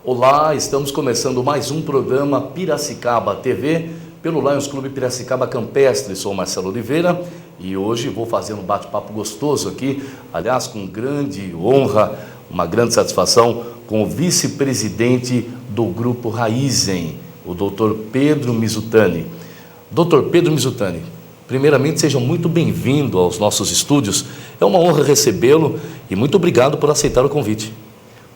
Olá, estamos começando mais um programa Piracicaba TV pelo Lions Clube Piracicaba Campestre. Sou Marcelo Oliveira e hoje vou fazer um bate-papo gostoso aqui, aliás, com grande honra, uma grande satisfação, com o vice-presidente do Grupo Raizen, o Dr. Pedro Mizutani. Dr. Pedro Mizutani, primeiramente, seja muito bem-vindo aos nossos estúdios. É uma honra recebê-lo e muito obrigado por aceitar o convite.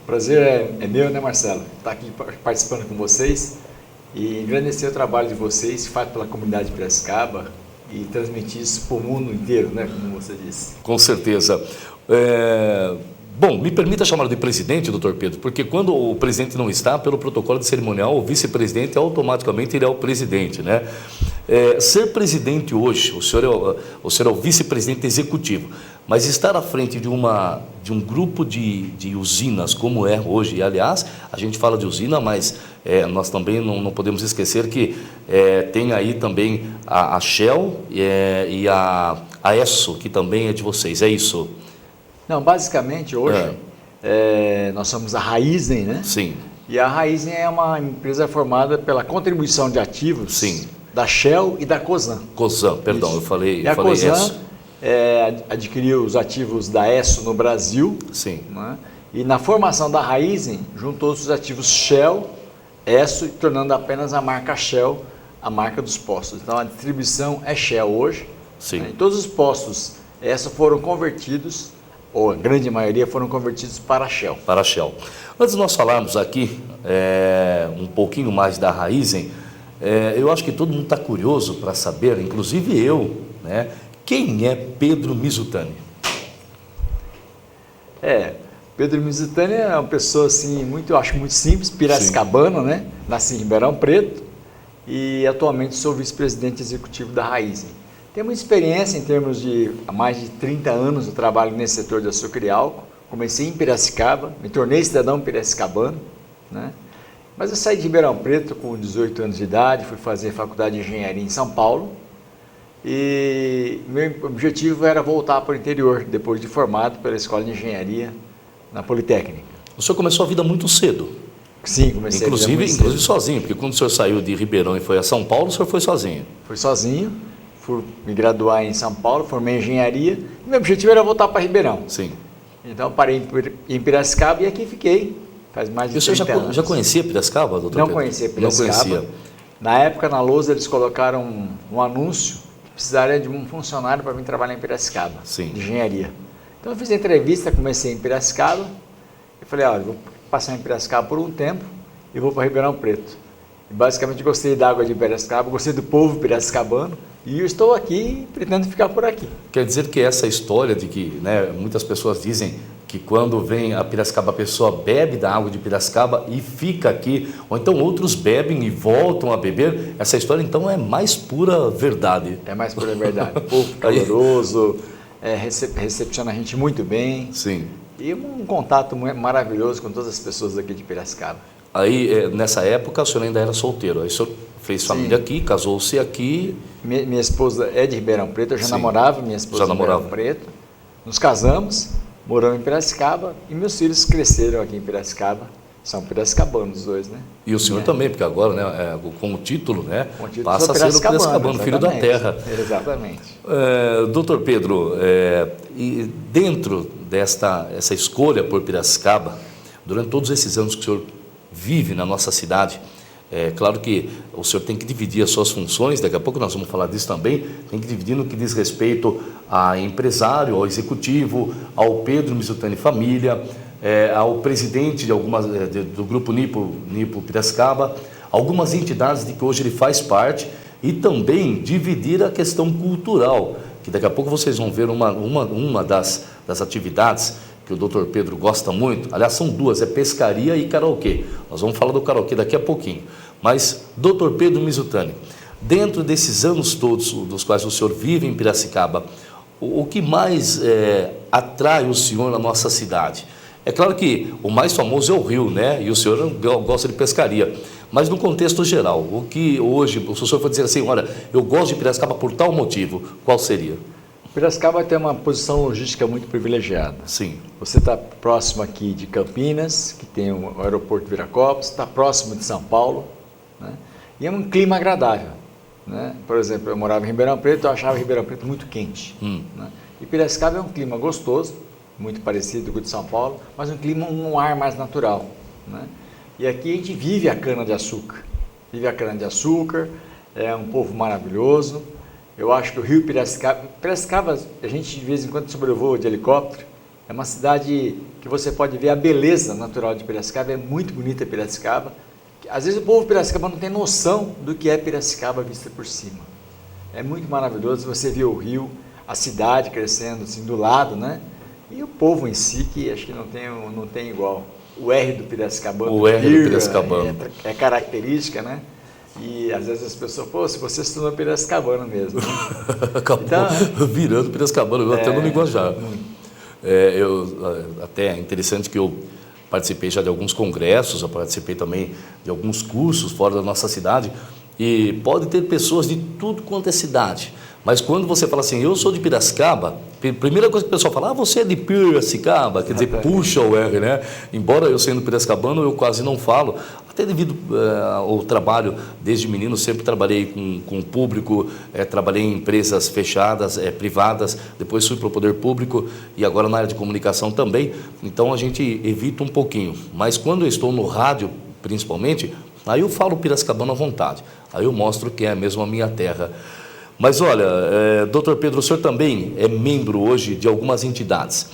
O prazer é meu, né, Marcelo? Estar aqui participando com vocês e engrandecer o trabalho de vocês, feito pela comunidade de Piracicaba, e transmitir isso para o mundo inteiro, né, como você disse. Com certeza. Bom, me permita chamar de presidente, doutor Pedro, porque quando o presidente não está, pelo protocolo de cerimonial, o vice-presidente automaticamente ele é o presidente, né? Ser presidente hoje, o senhor é o vice-presidente executivo, mas estar à frente de um grupo de usinas como é hoje, e aliás, a gente fala de usina, mas nós também não podemos esquecer que tem aí também a Shell e a Esso, que também é de vocês, é isso? Não, basicamente hoje nós somos a Raizen, né? Sim. E a Raizen é uma empresa formada pela contribuição de ativos. Sim. Da Shell e da Cosan. Cosan, perdão, Isso. eu falei E a Cosan Esso. Adquiriu os ativos da Esso no Brasil. Sim. Né? E na formação da Raizen, juntou-se os ativos Shell, Esso, tornando apenas a marca Shell a marca dos postos. Então a distribuição é Shell hoje. Sim. Né? E todos os postos Esso foram convertidos, ou a grande maioria foram convertidos para a Shell. Para a Shell. Antes de nós falarmos aqui um pouquinho mais da Raizen, eu acho que todo mundo está curioso para saber, inclusive eu, né, quem é Pedro Mizutani? Pedro Mizutani é uma pessoa assim, eu acho muito simples, piracicabano, né? Nasci em Ribeirão Preto e atualmente sou vice-presidente executivo da Raizen. Tenho muita experiência em termos de há mais de 30 anos eu trabalho nesse setor de açúcar e álcool. Comecei em Piracicaba, me tornei cidadão piracicabano, né? Mas eu saí de Ribeirão Preto com 18 anos de idade, fui fazer faculdade de engenharia em São Paulo e meu objetivo era voltar para o interior, depois de formado pela Escola de Engenharia na Politécnica. O senhor começou a vida muito cedo. Sim, comecei inclusive sozinho, porque quando o senhor saiu de Ribeirão e foi a São Paulo, o senhor foi sozinho? Fui sozinho, fui me graduar em São Paulo, formei em engenharia e meu objetivo era voltar para Ribeirão. Sim. Então parei em Piracicaba e aqui fiquei. Faz mais de 30 anos. Você já conhecia Piracicaba, doutor Não Pedro? conhecia Piracicaba. Não conhecia. Na época, na lousa, eles colocaram um anúncio que precisaria de um funcionário para vir trabalhar em Piracicaba, Sim. De engenharia. Então eu fiz a entrevista, comecei em Piracicaba e falei, olha, vou passar em Piracicaba por um tempo e vou para Ribeirão Preto. E basicamente gostei da água de Piracicaba, gostei do povo piracicabano e eu estou aqui e pretendo ficar por aqui. Quer dizer que essa história de que, né, muitas pessoas dizem que quando vem a Piracicaba, a pessoa bebe da água de Piracicaba e fica aqui, ou então outros bebem e voltam a beber, essa história então é mais pura verdade. É mais pura verdade. O povo caloroso, recepciona a gente muito bem. Sim. E um contato maravilhoso com todas as pessoas aqui de Piracicaba. Aí, nessa época, o senhor ainda era solteiro, aí o senhor fez família aqui, casou-se aqui. Minha esposa é de Ribeirão Preto, eu já namorava minha esposa de Ribeirão Preto. Nos casamos, moramos em Piracicaba e meus filhos cresceram aqui em Piracicaba. São piracicabanos os dois, né? E o senhor também, porque agora, né, com o título, né, passa a ser o piracicabano, filho da terra. Exatamente. Doutor Pedro, e dentro essa escolha por Piracicaba, durante todos esses anos que o senhor vive na nossa cidade, claro que o senhor tem que dividir as suas funções, daqui a pouco nós vamos falar disso também, tem que dividir no que diz respeito a empresário, ao executivo, ao Pedro Mizutani Família, ao presidente do Grupo Nipo Piracicaba, algumas entidades de que hoje ele faz parte e também dividir a questão cultural, que daqui a pouco vocês vão ver uma das atividades que o doutor Pedro gosta muito, aliás são duas, é pescaria e karaokê. Nós vamos falar do karaokê daqui a pouquinho. Mas, doutor Pedro Mizutani, dentro desses anos todos dos quais o senhor vive em Piracicaba, o que mais atrai o senhor na nossa cidade? É claro que o mais famoso é o rio, né? E o senhor gosta de pescaria. Mas no contexto geral, o que hoje, se o senhor for dizer assim, olha, eu gosto de Piracicaba por tal motivo, qual seria? Piracicaba tem uma posição logística muito privilegiada. Sim. Você está próximo aqui de Campinas, que tem o aeroporto Viracopos, está próximo de São Paulo, né? E é um clima agradável, né? Por exemplo, eu morava em Ribeirão Preto, eu achava Ribeirão Preto muito quente, né? E Piracicaba é um clima gostoso, muito parecido com o de São Paulo, mas um clima, um ar mais natural, né? E aqui a gente vive a cana-de-açúcar, é um povo maravilhoso. Eu acho que o Rio Piracicaba, a gente de vez em quando sobrevoa de helicóptero, é uma cidade que você pode ver a beleza natural de Piracicaba, é muito bonita Piracicaba. Às vezes o povo de Piracicaba não tem noção do que é Piracicaba vista por cima. É muito maravilhoso você ver o rio, a cidade crescendo assim do lado, né? E o povo em si, que acho que não tem igual. O R do Piracicabano, o R do Piracicabano é característica, né? E às vezes as pessoas, pô, se você estudou Piracicabano mesmo. Né? Acabou então, virando Piracicabano, até no linguajar. Até é interessante que eu participei já de alguns congressos, eu participei também de alguns cursos fora da nossa cidade, e pode ter pessoas de tudo quanto é cidade. Mas quando você fala assim, eu sou de Piracicaba, a primeira coisa que o pessoal fala, você é de Piracicaba, quer dizer, puxa o R, né? Embora eu sendo piracicabano, eu quase não falo, até devido ao trabalho, desde menino, sempre trabalhei com o público, trabalhei em empresas fechadas, privadas, depois fui para o poder público e agora na área de comunicação também, então a gente evita um pouquinho. Mas quando eu estou no rádio, principalmente, aí eu falo piracicabano à vontade, aí eu mostro que é mesmo a minha terra. Mas olha, doutor Pedro, o senhor também é membro hoje de algumas entidades.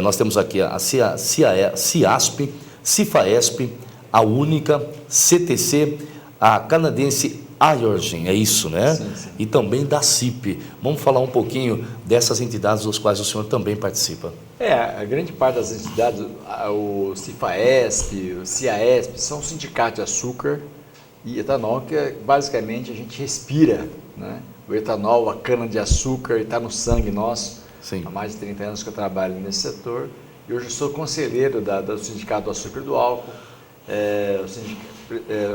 Nós temos aqui a CIASP, CIFAESP, a Única, CTC, a canadense Iorgen, é isso, né? Sim, sim. E também da CIP. Vamos falar um pouquinho dessas entidades das quais o senhor também participa. A grande parte das entidades, o CIFAESP, o CIAESP, são sindicatos de açúcar e etanol que basicamente a gente respira, né? O etanol, a cana-de-açúcar, está no sangue nosso. Sim. Há mais de 30 anos que eu trabalho nesse setor. E hoje eu sou conselheiro do Sindicato do Açúcar e do Álcool,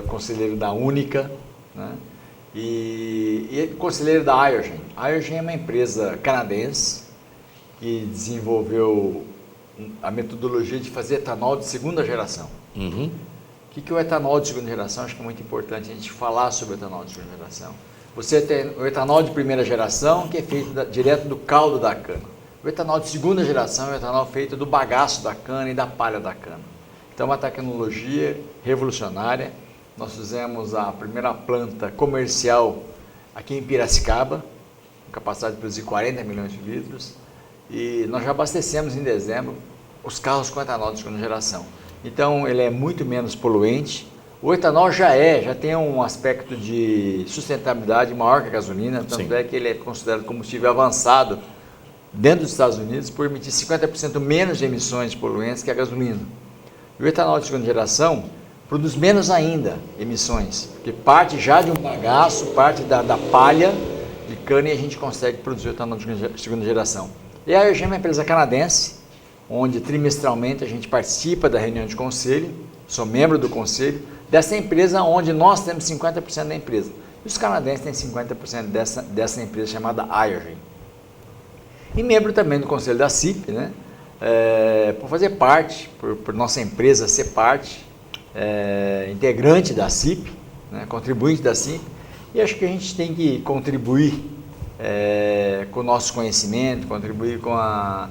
conselheiro da Única, né? E conselheiro da Iorgen. A Iorgen é uma empresa canadense que desenvolveu a metodologia de fazer etanol de segunda geração. Uhum. O que é o etanol de segunda geração? Acho que é muito importante a gente falar sobre o etanol de segunda geração. Você tem o etanol de primeira geração, que é feito direto do caldo da cana. O etanol de segunda geração é o etanol feito do bagaço da cana e da palha da cana. Então, é uma tecnologia revolucionária. Nós fizemos a primeira planta comercial aqui em Piracicaba, com capacidade de produzir 40 milhões de litros. E nós já abastecemos em dezembro os carros com etanol de segunda geração. Então, ele é muito menos poluente. O etanol já tem um aspecto de sustentabilidade maior que a gasolina, tanto Sim. é que ele é considerado combustível avançado dentro dos Estados Unidos por emitir 50% menos de emissões de poluentes que a gasolina. E o etanol de segunda geração produz menos ainda emissões, porque parte já de um bagaço, parte da palha de cana e a gente consegue produzir o etanol de segunda geração. E a Iorgen é uma empresa canadense, onde trimestralmente a gente participa da reunião de conselho, sou membro do conselho, dessa empresa onde nós temos 50% da empresa. E os canadenses têm 50% dessa empresa chamada Iorgen. E membro também do conselho da CIP, né? Por fazer parte, por nossa empresa ser parte, integrante da CIP, né? Contribuinte da CIP. E acho que a gente tem que contribuir com o nosso conhecimento, contribuir com a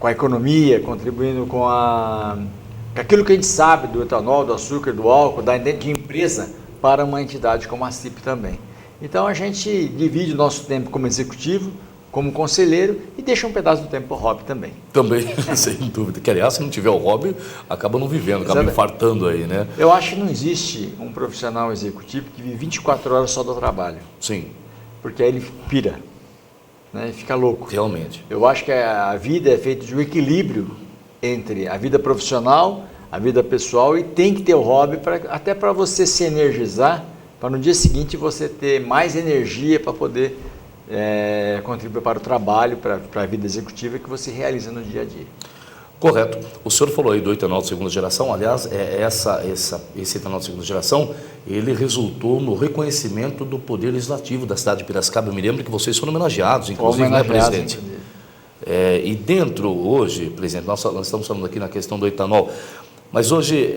economia, contribuindo com aquilo que a gente sabe do etanol, do açúcar, do álcool, de empresa, para uma entidade como a CIP também. Então a gente divide o nosso tempo como executivo, como conselheiro e deixa um pedaço do tempo para o hobby também. Também, sem dúvida. Que aliás, se não tiver o hobby, acaba não vivendo, acaba infartando aí, né? Eu acho que não existe um profissional executivo que vive 24 horas só do trabalho. Sim. Porque aí ele pira, né? Ele fica louco. Realmente. Eu acho que a vida é feita de um equilíbrio entre a vida profissional, a vida pessoal e tem que ter o hobby até para você se energizar, para no dia seguinte você ter mais energia para poder contribuir para o trabalho, para a vida executiva que você realiza no dia a dia. Correto. O senhor falou aí do etanol de segunda geração. Aliás, esse etanol de segunda geração, ele resultou no reconhecimento do Poder Legislativo da cidade de Piracicaba. Eu me lembro que vocês foram homenageados, inclusive, né, presidente? E dentro, hoje, presidente, nós estamos falando aqui na questão do etanol, mas hoje,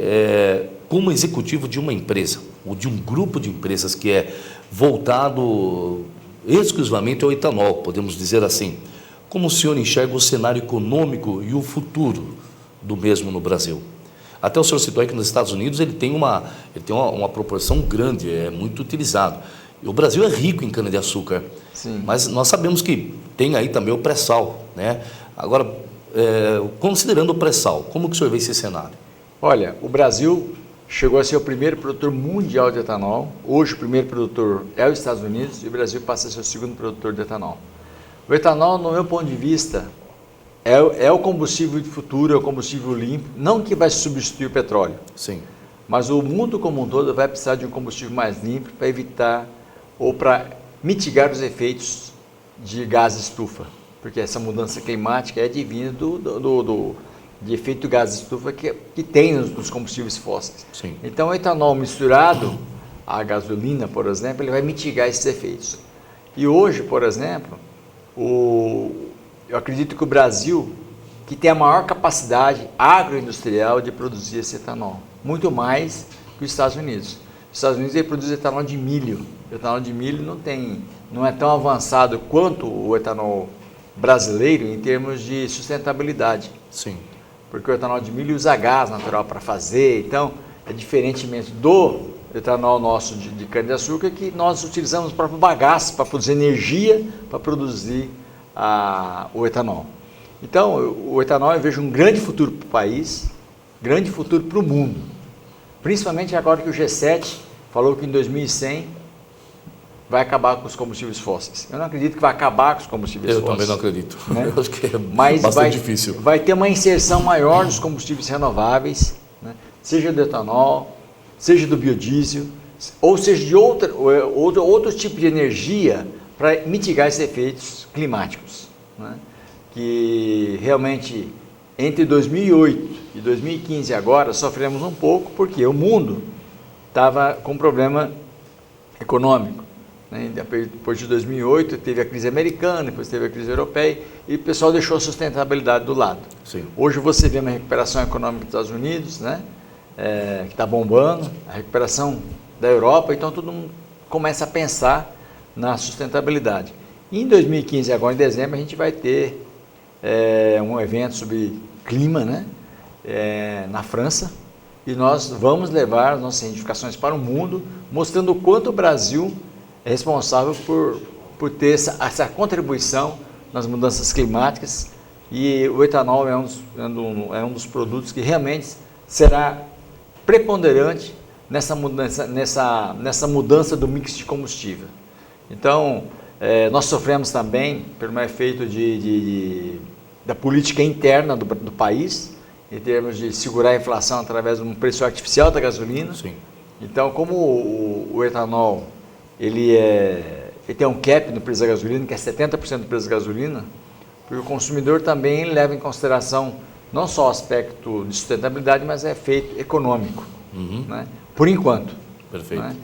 como executivo de uma empresa, ou de um grupo de empresas que é voltado exclusivamente ao etanol, podemos dizer assim, como o senhor enxerga o cenário econômico e o futuro do mesmo no Brasil? Até o senhor citou aí que nos Estados Unidos ele tem uma proporção grande, é muito utilizado. E o Brasil é rico em cana-de-açúcar, mas nós sabemos que tem aí também o pré-sal, né? Agora, considerando o pré-sal, como que o senhor vê esse cenário? Olha, o Brasil chegou a ser o primeiro produtor mundial de etanol. Hoje o primeiro produtor é os Estados Unidos e o Brasil passa a ser o segundo produtor de etanol. O etanol, no meu ponto de vista, é o combustível de futuro, é o combustível limpo, não que vai substituir o petróleo. Sim. Mas o mundo como um todo vai precisar de um combustível mais limpo para evitar ou para mitigar os efeitos de gás estufa, porque essa mudança climática é advinda de efeito gás estufa que tem nos combustíveis fósseis. Sim. Então o etanol misturado à gasolina, por exemplo, ele vai mitigar esses efeitos. E hoje, por exemplo, eu acredito que o Brasil, que tem a maior capacidade agroindustrial de produzir esse etanol, muito mais que os Estados Unidos. Os Estados Unidos ele produz etanol de milho. O etanol de milho não é tão avançado quanto o etanol brasileiro em termos de sustentabilidade. Sim. Porque o etanol de milho usa gás natural para fazer, então é diferentemente do etanol nosso de cana-de-açúcar, que nós utilizamos o próprio bagaço para produzir energia, para produzir o etanol. Então, o etanol eu vejo um grande futuro para o país, grande futuro para o mundo. Principalmente agora que o G7 falou que em 2100 vai acabar com os combustíveis fósseis. Eu não acredito que vai acabar com os combustíveis fósseis. Eu também não acredito. Né? Eu acho que é bastante difícil. Vai ter uma inserção maior nos combustíveis renováveis, né? Seja do etanol, seja do biodiesel, ou seja de outro tipo de energia para mitigar esses efeitos climáticos, né? Que realmente entre 2008 e 2015 agora sofremos um pouco porque o mundo estava com problema econômico, né? Depois de 2008 teve a crise americana, depois teve a crise europeia e o pessoal deixou a sustentabilidade do lado. Sim. Hoje você vê uma recuperação econômica dos Estados Unidos, né? Que está bombando, a recuperação da Europa, então todo mundo começa a pensar na sustentabilidade. E em 2015, agora em dezembro, a gente vai ter um evento sobre clima, né? Na França, e nós vamos levar as nossas cientificações para o mundo, mostrando o quanto o Brasil é responsável por ter essa contribuição nas mudanças climáticas, e o etanol é um dos produtos que realmente será preponderante nessa mudança do mix de combustível. Então, nós sofremos também pelo efeito da política interna do país, em termos de segurar a inflação através de um preço artificial da gasolina. Sim. Então, como o etanol ele tem um cap no preço da gasolina, que é 70% do preço da gasolina, porque o consumidor também leva em consideração não só o aspecto de sustentabilidade, mas é efeito econômico, né? Por enquanto. Perfeito. Né?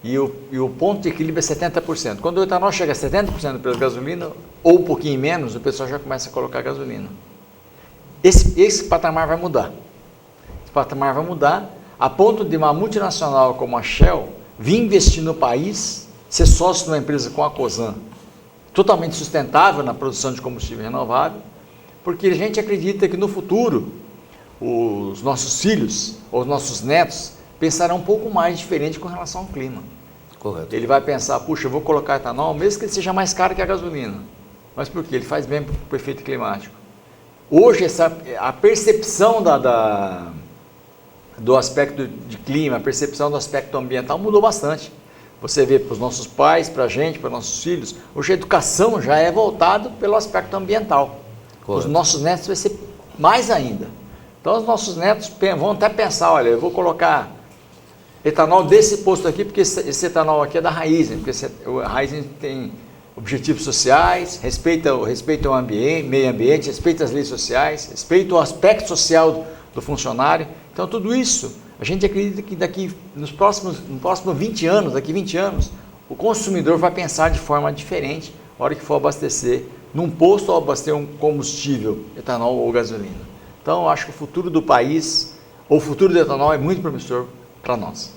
E o ponto de equilíbrio é 70%. Quando o etanol chega a 70% do preço da gasolina, ou um pouquinho menos, o pessoal já começa a colocar gasolina. Esse patamar vai mudar. Esse patamar vai mudar a ponto de uma multinacional como a Shell vir investir no país, ser sócio de uma empresa com a Cosan, totalmente sustentável na produção de combustível renovável, porque a gente acredita que no futuro os nossos filhos ou os nossos netos pensarão um pouco mais diferente com relação ao clima. Correto. Ele vai pensar, puxa, eu vou colocar etanol, mesmo que ele seja mais caro que a gasolina. Mas por quê? Ele faz bem para o efeito climático. Hoje, a percepção do aspecto de clima, a percepção do aspecto ambiental mudou bastante. Você vê para os nossos pais, para a gente, para os nossos filhos, hoje a educação já é voltada pelo aspecto ambiental. Correto. Os nossos netos vai ser mais ainda. Então, os nossos netos vão até pensar, olha, eu vou colocar etanol desse posto aqui, porque esse etanol aqui é da Raízen, porque a Raízen objetivos sociais, respeita o ambiente, meio ambiente, respeita as leis sociais, respeita o aspecto social do funcionário. Então, tudo isso, a gente acredita que daqui nos próximos 20 anos, o consumidor vai pensar de forma diferente na hora que for abastecer num posto ou abastecer um combustível, etanol ou gasolina. Então, eu acho que o futuro do país, ou o futuro do etanol é muito promissor para nós.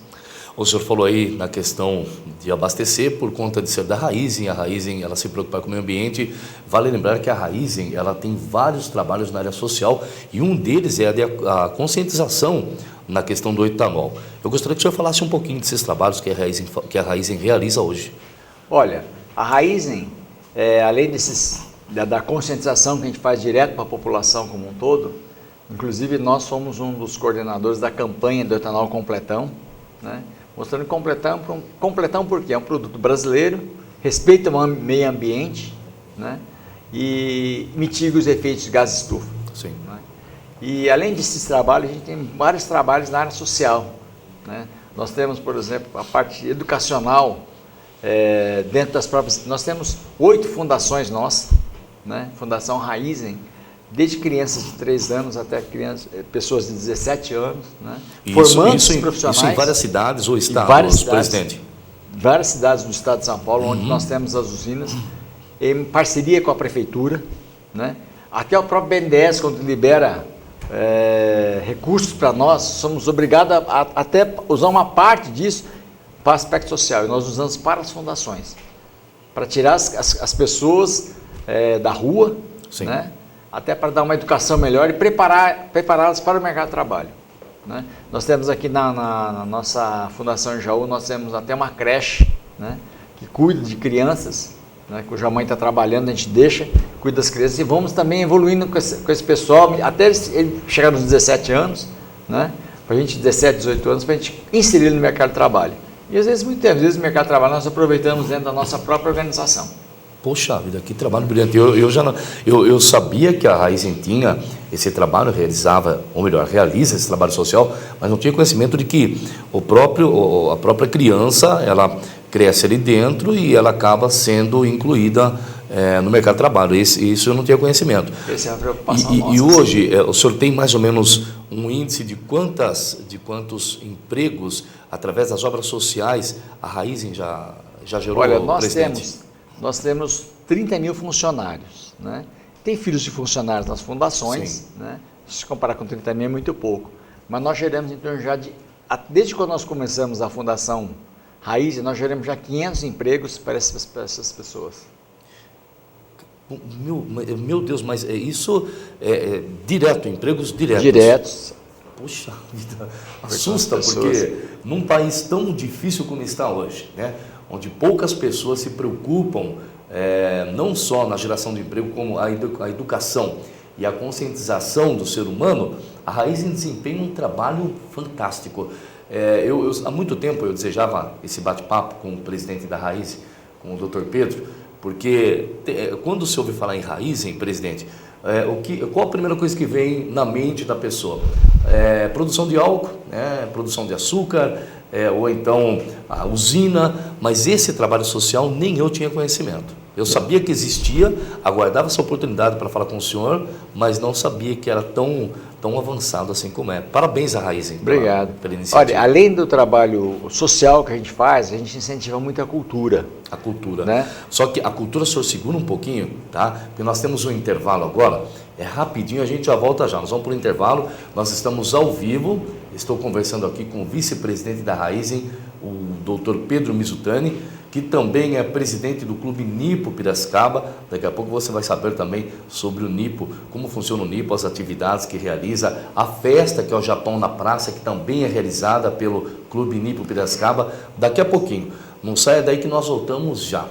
O senhor falou aí na questão de abastecer por conta de ser da Raízen. A Raízen, ela se preocupa com o meio ambiente. Vale lembrar que a Raízen, ela tem vários trabalhos na área social e um deles é a conscientização na questão do etanol. Eu gostaria que o senhor falasse um pouquinho desses trabalhos que a Raízen realiza hoje. Olha, a Raízen, além da conscientização que a gente faz direto para a população como um todo, inclusive nós somos um dos coordenadores da campanha do etanol completão, né? Mostrando que completão porque é um produto brasileiro, respeita o meio ambiente, né? E mitiga os efeitos de gás estufa. Sim. Né? E além desses trabalhos, a gente tem vários trabalhos na área social, né? Nós temos, por exemplo, a parte educacional, dentro das próprias... Nós temos 8 fundações nossas, né? Fundação Raízen, desde crianças de 3 anos até pessoas de 17 anos, né? Formando esses profissionais. Isso em várias cidades ou estados, presidente? Várias cidades do estado de São Paulo, onde nós temos as usinas, em parceria com a prefeitura, né? Até o próprio BNDES, quando libera recursos para nós, somos obrigados a até usar uma parte disso para o aspecto social, e nós usamos para as fundações, para tirar as pessoas da rua, né? Até para dar uma educação melhor e prepará-las para o mercado de trabalho, né? Nós temos aqui na nossa Fundação Jaú, nós temos até uma creche, né? Que cuida de crianças, né? Cuja mãe está trabalhando, a gente cuida das crianças, e vamos também evoluindo com esse pessoal, até ele chegar nos 17 anos, né? Para a gente, 17, 18 anos, para a gente inserir no mercado de trabalho. E às vezes, muitas vezes, no mercado de trabalho nós aproveitamos dentro da nossa própria organização. Poxa vida, que trabalho brilhante. Eu sabia que a Raízen tinha esse trabalho, realiza esse trabalho social, mas não tinha conhecimento de que a própria criança, ela cresce ali dentro e ela acaba sendo incluída no mercado de trabalho. Isso eu não tinha conhecimento. Essa é a preocupação nossa. E hoje, o senhor tem mais ou menos um índice de quantos empregos, através das obras sociais, a Raízen já gerou? Olha, nós temos 30 mil funcionários, né? Tem filhos de funcionários nas fundações, né? Se comparar com 30 mil é muito pouco, mas nós geramos em torno desde quando nós começamos a Fundação Raízen, nós geramos já 500 empregos para essas pessoas. Meu Deus, mas isso é direto, empregos diretos? Diretos. Puxa vida, assusta, porque num país tão difícil como está hoje, né? Onde poucas pessoas se preocupam, não só na geração de emprego, como a educação e a conscientização do ser humano, a Raízen desempenha um trabalho fantástico. Há muito tempo eu desejava esse bate-papo com o presidente da Raízen, com o Dr. Pedro, porque quando se ouve falar em Raízen, presidente, qual a primeira coisa que vem na mente da pessoa? Produção de álcool, produção de açúcar, ou então a usina, mas esse trabalho social nem eu tinha conhecimento. Eu sabia que existia, aguardava essa oportunidade para falar com o senhor, mas não sabia que era tão avançado assim como é. Parabéns à Raízen. Obrigado. Pela iniciativa. Olha, além do trabalho social que a gente faz, a gente incentiva muito a cultura. A cultura, né? Só que a cultura, o senhor segura um pouquinho, tá? Porque nós temos um intervalo agora, rapidinho, a gente já volta já. Nós vamos para o intervalo, nós estamos ao vivo, estou conversando aqui com o vice-presidente da Raízen, o Dr. Pedro Mizutani, que também é presidente do Clube Nipo Piracicaba. Daqui a pouco você vai saber também sobre o Nipo, como funciona o Nipo, as atividades que realiza, a festa que é o Japão na Praça, que também é realizada pelo Clube Nipo Piracicaba. Daqui a pouquinho. Não saia daí que nós voltamos já.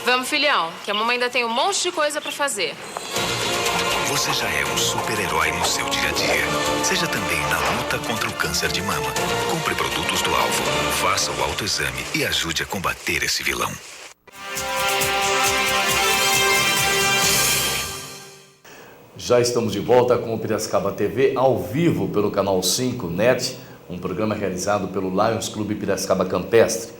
Vamos, filhão, que a mamãe ainda tem um monte de coisa para fazer. Você já é um super-herói no seu dia a dia. Seja também na luta contra o câncer de mama. Compre produtos do Alvo, faça o autoexame e ajude a combater esse vilão. Já estamos de volta com o Piracicaba TV, ao vivo pelo canal 5 NET, um programa realizado pelo Lions Clube Piracicaba Campestre.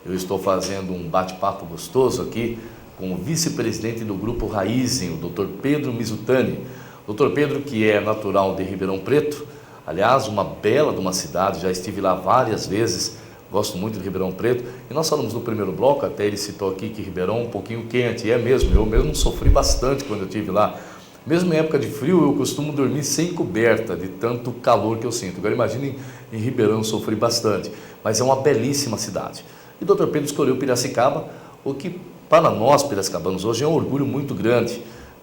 Eu estou fazendo um bate-papo gostoso aqui com o vice-presidente do Grupo Raízen, o Dr. Pedro Mizutani. Dr. Pedro, que é natural de Ribeirão Preto, aliás, uma bela de uma cidade, já estive lá várias vezes, gosto muito de Ribeirão Preto. E nós falamos no primeiro bloco, até ele citou aqui que Ribeirão é um pouquinho quente, e é mesmo, eu mesmo sofri bastante quando eu estive lá. Mesmo em época de frio, eu costumo dormir sem coberta, de tanto calor que eu sinto. Agora imagine em Ribeirão, eu sofri bastante, mas é uma belíssima cidade. E o Dr. Pedro escolheu Piracicaba, o que para nós piracicabanos hoje é um orgulho muito grande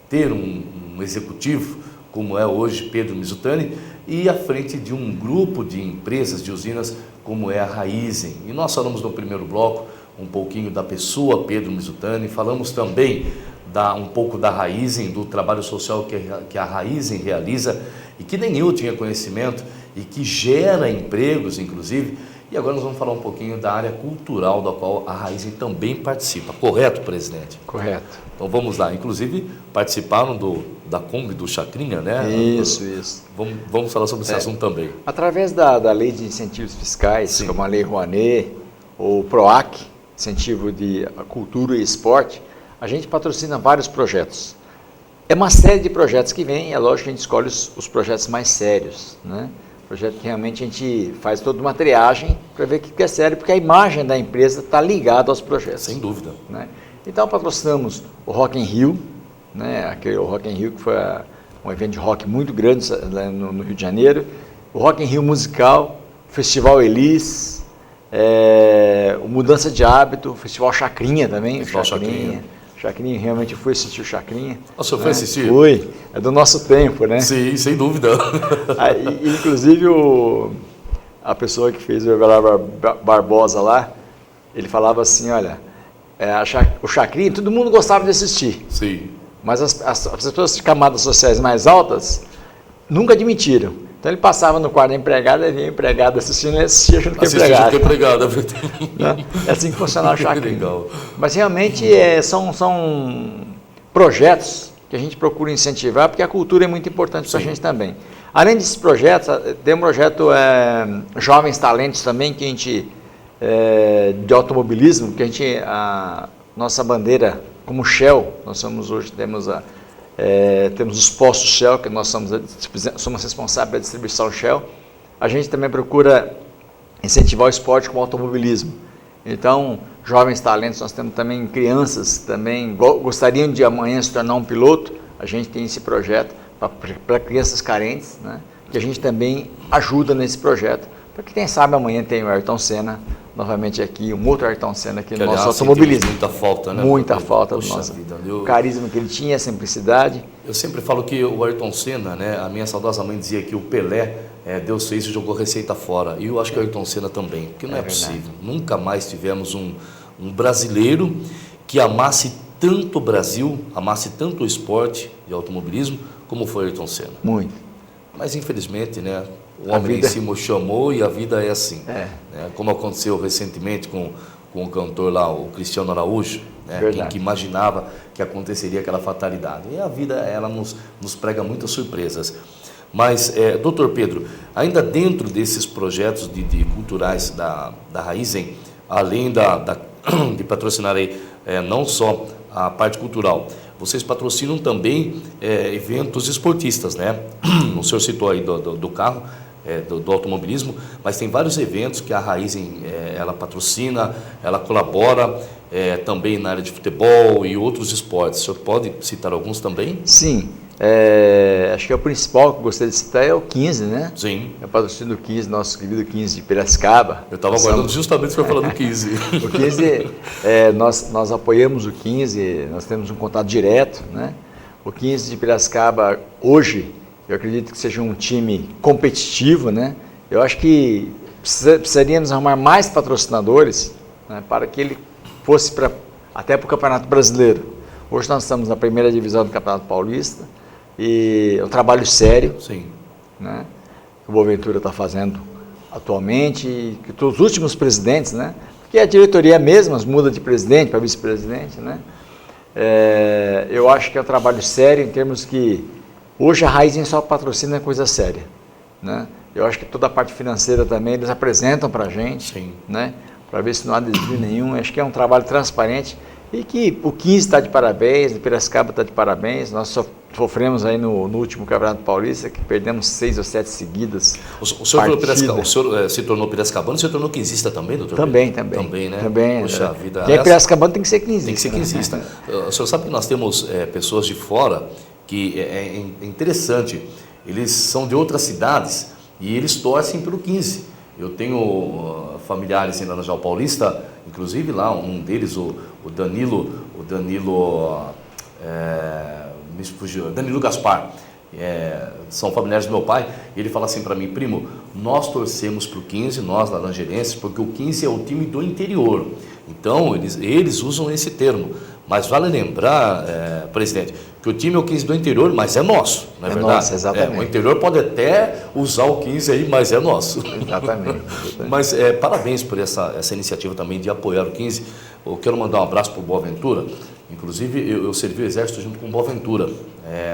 ter um executivo como é hoje Pedro Mizutani e à frente de um grupo de empresas, de usinas como é a Raízen. E nós falamos no primeiro bloco um pouquinho da pessoa Pedro Mizutani, falamos também um pouco da Raízen, do trabalho social que a Raízen realiza e que nem eu tinha conhecimento e que gera empregos, inclusive. E agora nós vamos falar um pouquinho da área cultural da qual a Raízen também participa. Correto, presidente? Correto. Então vamos lá. Inclusive participaram da Kombi do Chacrinha, né? Isso. Vamos falar sobre esse assunto também. Através da lei de incentivos fiscais, sim, como a Lei Rouanet, ou PROAC, incentivo de cultura e esporte, a gente patrocina vários projetos. É uma série de projetos que vem, é lógico que a gente escolhe os projetos mais sérios, né? Projeto que realmente a gente faz toda uma triagem para ver o que é sério, porque a imagem da empresa está ligada aos projetos. Sem dúvida. Né? Então patrocinamos o Rock in Rio, né? O Rock in Rio que foi um evento de rock muito grande no Rio de Janeiro, o Rock in Rio musical, o Festival Elis, o Mudança de Hábito, o Festival Chacrinha também, Festival Chacrinha. Chacrinha, realmente eu fui assistir o Chacrinha. O senhor foi assistir? Fui, é do nosso tempo, né? Sim, sem dúvida. Inclusive a pessoa que fez o Everardo Barbosa lá, ele falava assim, olha, o Chacrinha, todo mundo gostava de assistir. Sim. Mas as pessoas de camadas sociais mais altas nunca admitiram. Então ele passava no quarto da empregada, e vinha empregado assistindo, ele assistia junto com a empregada. É assim que funciona o Chacrinha. Legal. Mas realmente são projetos que a gente procura incentivar, porque a cultura é muito importante para a gente também. Além desses projetos, tem um projeto Jovens Talentos também, que a gente, de automobilismo, que a nossa bandeira como Shell, nós somos hoje, temos os postos Shell, que nós somos responsáveis pela distribuição Shell. A gente também procura incentivar o esporte com o automobilismo. Então, jovens talentos, nós temos também crianças também gostariam de amanhã se tornar um piloto. A gente tem esse projeto para crianças carentes, né? Que a gente também ajuda nesse projeto, para que quem sabe amanhã tem o Ayrton Senna novamente aqui, um outro Ayrton Senna aqui no nosso automobilismo. Muita falta, né? Muita falta do nosso o carisma que ele tinha, a simplicidade. Eu sempre falo que o Ayrton Senna, né? A minha saudosa mãe dizia que o Pelé, Deus fez e jogou receita fora. E eu acho que o Ayrton Senna também, porque não é possível. Nunca mais tivemos um brasileiro que amasse tanto o Brasil, amasse tanto o esporte de automobilismo, como foi o Ayrton Senna. Muito. Mas infelizmente, né? O homem em cima chamou e a vida é assim. Né? Como aconteceu recentemente com o cantor lá, o Cristiano Araújo, né? que imaginava que aconteceria aquela fatalidade. E a vida, ela nos prega muitas surpresas. Mas, doutor Pedro, ainda dentro desses projetos de culturais da Raízen, além de patrocinar aí, não só a parte cultural, vocês patrocinam também eventos esportistas, né? O senhor citou aí do carro, do automobilismo, mas tem vários eventos que a Raízen ela patrocina, ela colabora também na área de futebol e outros esportes. O senhor pode citar alguns também? Sim, acho que o principal que eu gostaria de citar é o 15, né? Sim. É o patrocínio do 15, nosso querido 15 de Piracicaba. Eu estava aguardando justamente para falar do 15. O 15, nós apoiamos o 15, nós temos um contato direto, né? O 15 de Piracicaba, hoje, eu acredito que seja um time competitivo, né? Eu acho que precisaríamos arrumar mais patrocinadores, né, para que ele fosse até para o Campeonato Brasileiro. Hoje nós estamos na primeira divisão do Campeonato Paulista e é um trabalho sério, Sim. né, que o Boaventura está fazendo atualmente, e que os últimos presidentes, né, porque a diretoria é a mesma, muda de presidente para vice-presidente, né, eu acho que é um trabalho sério em termos que hoje a Raizen só patrocina coisa séria, né, eu acho que toda a parte financeira também eles apresentam para a gente, Sim. né, para ver se não há desvio nenhum, acho que é um trabalho transparente e que o 15 está de parabéns, o Piracicaba está de parabéns, nós sofremos aí no último Campeonato Paulista, que perdemos 6 ou 7 seguidas. O senhor se tornou piracicabano, se tornou quinzista também, doutor? Também. Também, né? Também. Puxa vida. Quem é piracicabano tem que ser quinzista. Tem que ser quinzista. O senhor sabe que nós temos pessoas de fora que é interessante, eles são de outras cidades e eles torcem pelo 15. Eu tenho familiares em Laranjal Paulista, inclusive lá, um deles, o Danilo Gaspar, são familiares do meu pai, e ele fala assim para mim: primo, nós torcemos para o 15, nós laranjeirenses, porque o 15 é o time do interior, então eles usam esse termo, mas vale lembrar, presidente, que o time é o 15 do interior, mas é nosso, não é verdade? Nosso, exatamente. O interior pode até usar o 15 aí, mas é nosso. Exatamente. Mas parabéns por essa iniciativa também de apoiar o 15. Eu quero mandar um abraço para o Boaventura. Inclusive, eu servi o Exército junto com o Boaventura.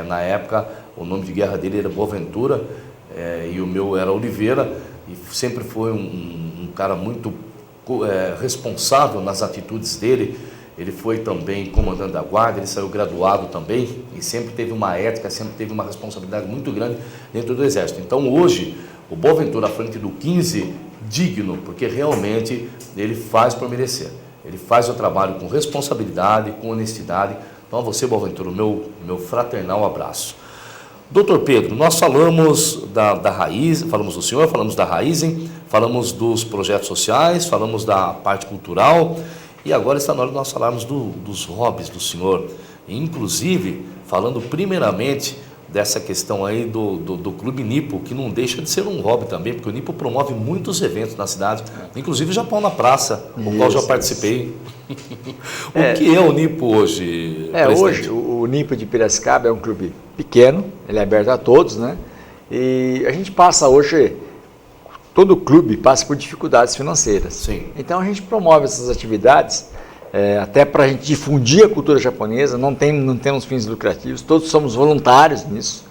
Na época, o nome de guerra dele era Boaventura, e o meu era Oliveira, e sempre foi um cara muito responsável nas atitudes dele. Ele foi também comandante da guarda, ele saiu graduado também, e sempre teve uma ética, sempre teve uma responsabilidade muito grande dentro do Exército. Então, hoje, o Boaventura à frente do 15, digno, porque realmente ele faz por merecer. Ele faz o trabalho com responsabilidade, com honestidade. Então, a você, Boaventura, o meu fraternal abraço. Doutor Pedro, nós falamos da Raizen, falamos do senhor, falamos da Raizen, falamos dos projetos sociais, falamos da parte cultural, e agora está na hora de nós falarmos dos hobbies do senhor. Inclusive, falando primeiramente dessa questão aí do Clube Nipo, que não deixa de ser um hobby também, porque o Nipo promove muitos eventos na cidade, inclusive o Japão na Praça, o qual já participei. O que é o Nipo hoje, presidente? Hoje o Nipo de Piracicaba é um clube pequeno, ele é aberto a todos, né? E a gente passa hoje, todo clube passa por dificuldades financeiras. Sim. Então a gente promove essas atividades até para a gente difundir a cultura japonesa, não temos fins lucrativos, todos somos voluntários nisso,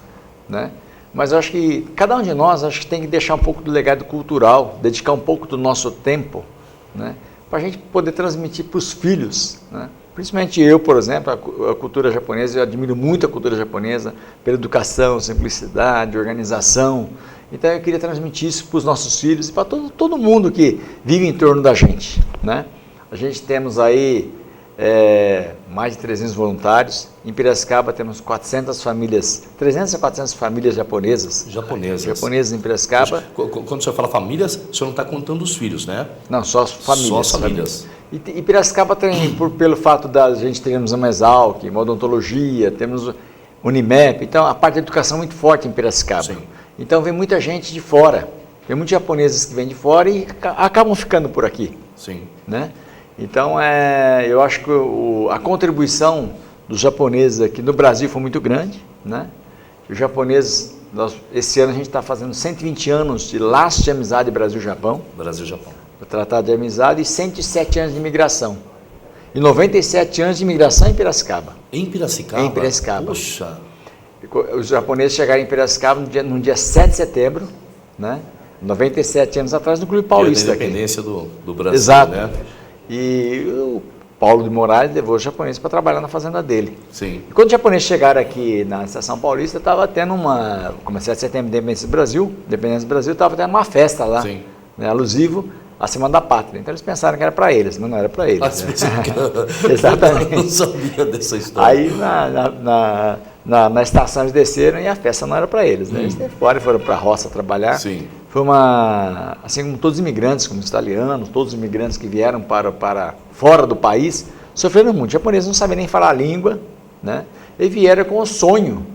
né? Mas eu acho que cada um de nós tem que deixar um pouco do legado cultural, dedicar um pouco do nosso tempo, né? Para a gente poder transmitir para os filhos, né? Principalmente eu, por exemplo, a cultura japonesa, eu admiro muito a cultura japonesa pela educação, simplicidade, organização. Então eu queria transmitir isso para os nossos filhos e para todo mundo que vive em torno da gente, né? A gente temos aí mais de 300 voluntários. Em Piracicaba temos 300 a 400 famílias japonesas. Japonesas em Piracicaba. Quando o senhor fala famílias, o senhor não está contando os filhos, né? Não, só as famílias. Só as famílias. E Piracicaba tem, pelo fato da gente termos uma Exalc, uma odontologia, temos Unimep, então a parte da educação é muito forte em Piracicaba. Sim. Então vem muita gente de fora, tem muitos japoneses que vêm de fora e acabam ficando por aqui. Sim. Né? Então eu acho que a contribuição dos japoneses aqui no Brasil foi muito grande, né? Os japoneses, esse ano a gente está fazendo 120 anos de laço de amizade Brasil-Japão. Brasil-Japão. O Tratado de Amizade, e 107 anos de imigração. E 97 anos de imigração em Piracicaba. Em Piracicaba? Em Piracicaba. Puxa! Os japoneses chegaram em Piracicaba no dia 7 de setembro, né? 97 anos atrás, no Clube Paulista. A independência do Brasil. Exato. Né? E o Paulo de Moraes levou os japoneses para trabalhar na fazenda dele. Sim. E quando os japoneses chegaram aqui na Estação Paulista, estava tendo como 7 de setembro, Independência do Brasil, estava tendo uma festa lá, sim, né, alusivo à Semana da Pátria. Então eles pensaram que era para eles, mas não era para eles. Exatamente. Eu não sabia dessa história. Aí na estação eles desceram e a festa não era para eles, né? Eles foram para a roça trabalhar. Sim. Foi assim como todos os imigrantes, como os italianos, todos os imigrantes que vieram para fora do país, sofreram muito. Os japoneses não sabiam nem falar a língua, né? E vieram com o sonho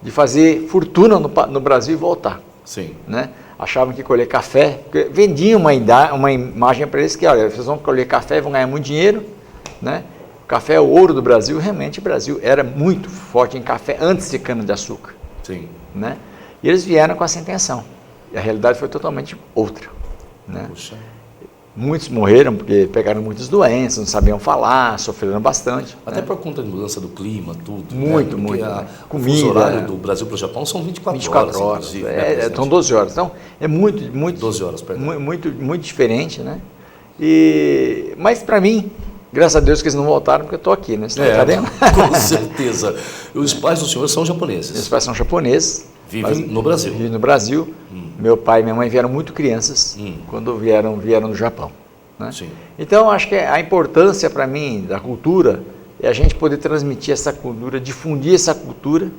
de fazer fortuna no Brasil e voltar. Sim. Né? Achavam que colher café, vendiam uma imagem para eles que, olha, vocês vão colher café e vão ganhar muito dinheiro, né? O café é o ouro do Brasil. Realmente o Brasil era muito forte em café antes de cana-de-açúcar. Sim. Né? E eles vieram com essa intenção. E a realidade foi totalmente outra. Né? Puxa. Muitos morreram porque pegaram muitas doenças, não sabiam falar, sofreram bastante. Até né? por conta da mudança do clima, tudo. Muito, né? muito. O fuso horário do Brasil para o Japão são 24 horas. Inclusive, são 12 horas. Então, é muito 12 horas, perdão. muito diferente, né? Mas para mim, graças a Deus que eles não voltaram, porque eu estou aqui, né? Com certeza. Os pais do senhor são japoneses. Meus pais são japoneses. Vivem no Brasil. Vivem no Brasil. Meu pai e minha mãe vieram muito crianças quando vieram do Japão. Né? Sim. Então, acho que a importância para mim da cultura é a gente poder transmitir essa cultura, difundir essa cultura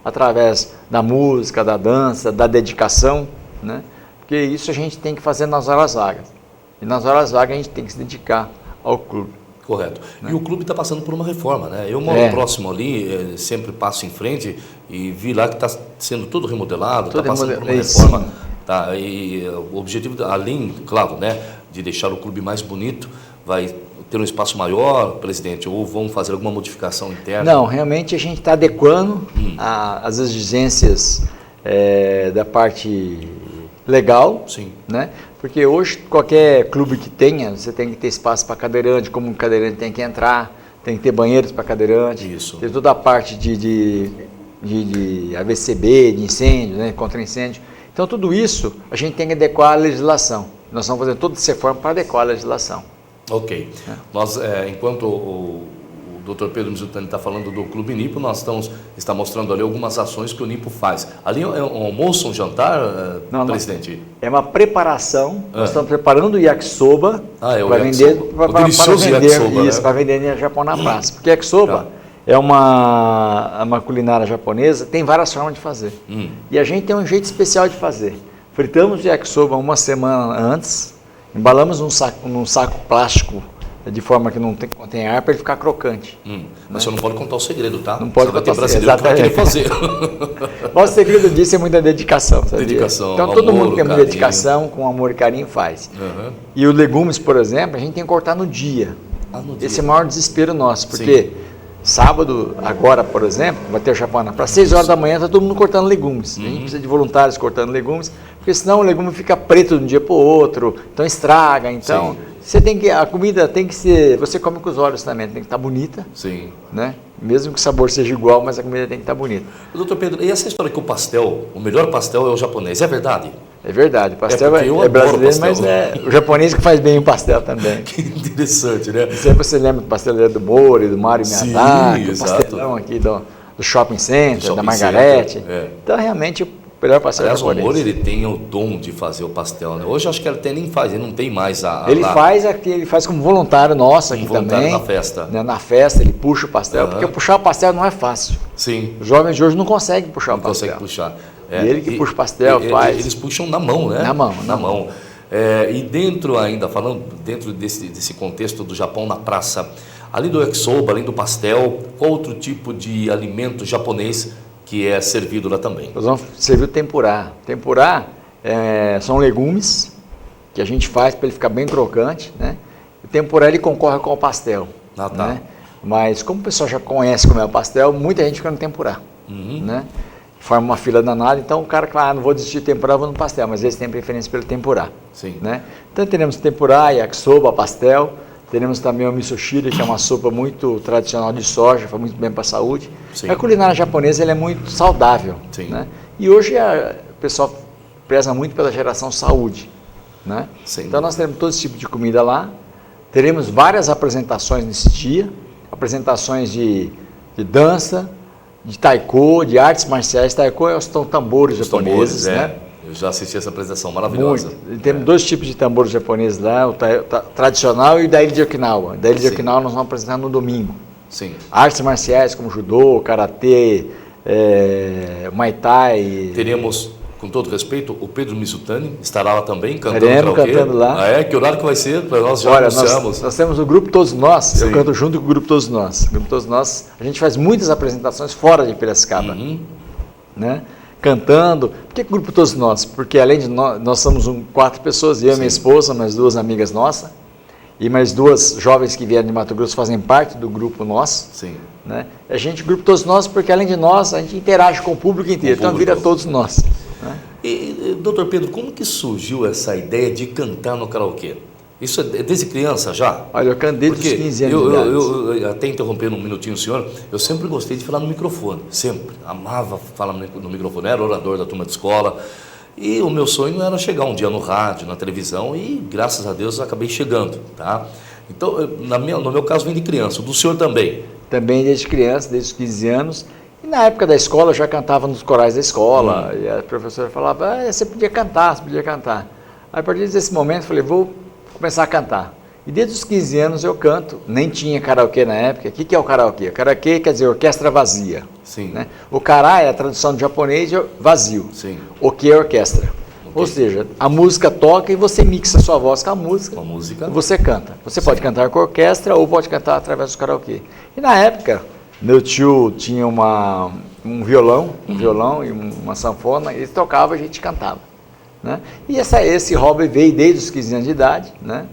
através da música, da dança, da dedicação, né? Porque isso a gente tem que fazer nas horas vagas. E nas horas vagas a gente tem que se dedicar ao clube. Correto. Né? E o clube está passando por uma reforma, né? Eu moro próximo ali, sempre passo em frente e vi lá que está sendo tudo remodelado, está passando por uma reforma. Tá? E o objetivo, além, claro, né, de deixar o clube mais bonito, vai ter um espaço maior, presidente, ou vão fazer alguma modificação interna? Não, realmente a gente está adequando as exigências da parte legal. Sim. Né? Porque hoje qualquer clube que tenha, você tem que ter espaço para cadeirante, como o cadeirante tem que entrar, tem que ter banheiros para cadeirante, Isso. tem toda a parte de AVCB, de incêndio, né? Contra incêndio. Então tudo isso a gente tem que adequar à legislação. Nós vamos fazer toda essa reforma para adequar a legislação. Ok. Nós, enquanto o Dr. Pedro Mizutani está falando do Clube Nipo, nós está mostrando ali algumas ações que o Nipo faz. Ali é um almoço, um jantar, presidente? É uma preparação. Nós estamos preparando o yakisoba para vender, para vender no Japão na praça. Porque yakisoba é uma culinária japonesa, tem várias formas de fazer. E a gente tem um jeito especial de fazer. Fritamos o yakisoba uma semana antes, embalamos num saco plástico de forma que não contém ar para ele ficar crocante. Mas você não pode contar o segredo, tá? Não pode contar o segredo. Brasileiro que vai querer fazer. O segredo disso é muita dedicação. Sabia? Dedicação, então todo amor, mundo tem muita carinho. dedicação, com amor e carinho faz. E os legumes, por exemplo, a gente tem que cortar no dia. Esse é o maior desespero nosso, porque sábado, agora, por exemplo, vai ter o Japão na praça, 6 horas da manhã, está todo mundo cortando legumes. A gente precisa de voluntários cortando legumes, porque senão o legume fica preto de um dia para o outro, então estraga. Então, a comida tem que ser, você come com os olhos também, tem que estar bonita. Sim. Né? Mesmo que o sabor seja igual, mas a comida tem que estar bonita. Doutor Pedro, e essa história que o melhor pastel é o japonês, é verdade? É verdade, o pastel é brasileiro, mas o japonês que faz bem o pastel também. Que interessante, né? Sempre você lembra do pastel do Mori, do Mário Miyazaki, o pastelão aqui do Shopping Center, da Margarete. Então, realmente, o melhor pastel japonês. japonês. O Mori, ele tem o dom de fazer o pastel, né? Hoje, acho que ele nem faz, ele não tem mais Ele faz como voluntário nosso aqui também. Na festa. Né? Na festa, ele puxa o pastel, porque puxar o pastel não é fácil. Sim. Os jovens de hoje não conseguem puxar o pastel. Não conseguem puxar. E ele que puxa o pastel, faz. Eles puxam na mão, né? Na mão. E dentro ainda, falando dentro desse contexto do Japão na praça, além do yakisoba, além do pastel, qual outro tipo de alimento japonês que é servido lá também? Nós vamos servir o tempurá. Tempurá são legumes que a gente faz para ele ficar bem crocante, né? O tempurá ele concorre com o pastel. Né? Mas como o pessoal já conhece como é o pastel, muita gente fica no tempurá. Né? Forma uma fila danada, então o cara fala, não vou desistir de tempurá, vou no pastel, mas eles têm preferência pelo tempurá. Sim. Né? Então teremos tempurá, yakisoba, pastel, teremos também o misoshiri, que é uma sopa muito tradicional de soja, faz muito bem para a saúde. Sim. A culinária japonesa ela é muito saudável. Sim. Né? E hoje o pessoal preza muito pela geração saúde. Né? Então nós teremos todo esse tipo de comida lá, teremos várias apresentações nesse dia, apresentações de dança, de taiko, de artes marciais. Taiko são tambores japoneses, né? Eu já assisti essa apresentação maravilhosa. Temos 2 tipos de tambores japoneses lá, o tradicional e o da ilha de Okinawa. Da ilha de Okinawa nós vamos apresentar no domingo. Sim. Artes marciais como judô, karatê, muay thai. Teremos, com todo respeito, o Pedro Mizutani estará lá também, cantando lá. Que horário que vai ser? Nós já anunciamos. Nós temos o Grupo Todos Nós, eu canto junto com o Grupo Todos Nós. O Grupo Todos Nós, a gente faz muitas apresentações fora de Piracicaba, né? Cantando. Por que o Grupo Todos Nós? Porque além de nós somos 4 pessoas, eu e minha esposa, mais 2 amigas nossas, e mais 2 jovens que vieram de Mato Grosso fazem parte do grupo nosso. Sim. Né? A gente, grupo todos nós, porque além de nós, a gente interage com o público inteiro, então vira todos nós. Né? E, doutor Pedro, como que surgiu essa ideia de cantar no karaokê? Isso é desde criança já? Olha, eu canto desde os 15 anos de idade. Eu até interrompendo um minutinho o senhor, eu sempre gostei de falar no microfone, sempre. Amava falar no microfone, era orador da turma de escola. E o meu sonho era chegar um dia no rádio, na televisão, e graças a Deus eu acabei chegando, tá? Então, no meu caso, vem de criança, o do senhor também? Também desde criança, desde os 15 anos. E na época da escola, eu já cantava nos corais da escola, e a professora falava, você podia cantar, você podia cantar. Aí, a partir desse momento, eu falei, vou começar a cantar. E desde os 15 anos eu canto, nem tinha karaokê na época. O que é o karaokê? Karaokê quer dizer orquestra vazia. Sim. Né? O kara é a tradução do japonês de vazio. Sim. O que é orquestra. Okay. Ou seja, a música toca e você mixa a sua voz com a música. Com a música. E você canta. Você pode cantar com orquestra ou pode cantar através do karaokê. E na época, meu tio tinha um violão e uma sanfona, ele tocava e a gente cantava. Né? E esse hobby veio desde os 15 anos de idade, né?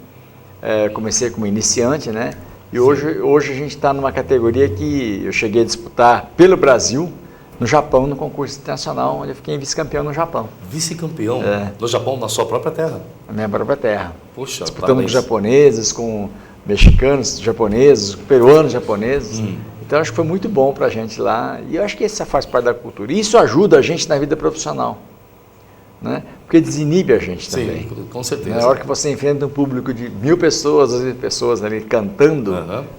Comecei como iniciante, né? E hoje a gente está numa categoria que eu cheguei a disputar pelo Brasil, no Japão, no concurso internacional, onde eu fiquei vice-campeão no Japão. Vice-campeão? No Japão, na sua própria terra? Na minha própria terra. Poxa, disputando com japoneses, com mexicanos japoneses, com peruanos japoneses. Então acho que foi muito bom para a gente lá. E eu acho que isso faz parte da cultura. E isso ajuda a gente na vida profissional. Né? Porque desinibe a gente também. Sim, com certeza. Na hora que você enfrenta um público de 1000 pessoas, 2.000 pessoas ali cantando,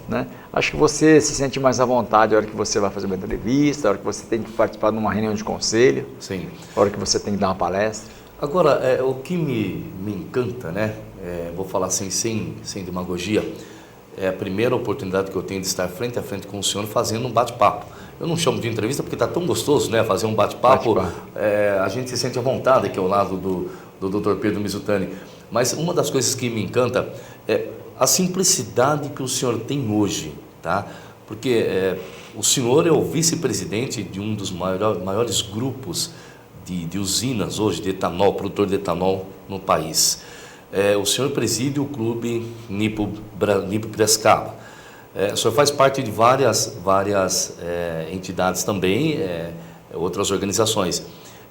né? Acho que você se sente mais à vontade na hora que você vai fazer uma entrevista, na hora que você tem que participar de uma reunião de conselho, sim, na hora que você tem que dar uma palestra. Agora, o que me encanta, né? Vou falar assim, sem demagogia, é a primeira oportunidade que eu tenho de estar frente a frente com o senhor fazendo um bate-papo. Eu não chamo de entrevista porque está tão gostoso, né? Fazer um bate-papo, a gente se sente à vontade aqui ao lado do Dr. Pedro Mizutani. Mas uma das coisas que me encanta é a simplicidade que o senhor tem hoje, tá? Porque o senhor é o vice-presidente de um dos maiores grupos de usinas hoje, de etanol, produtor de etanol no país. O senhor preside o clube Nipo Piracicaba. O senhor faz parte de várias entidades também, outras organizações.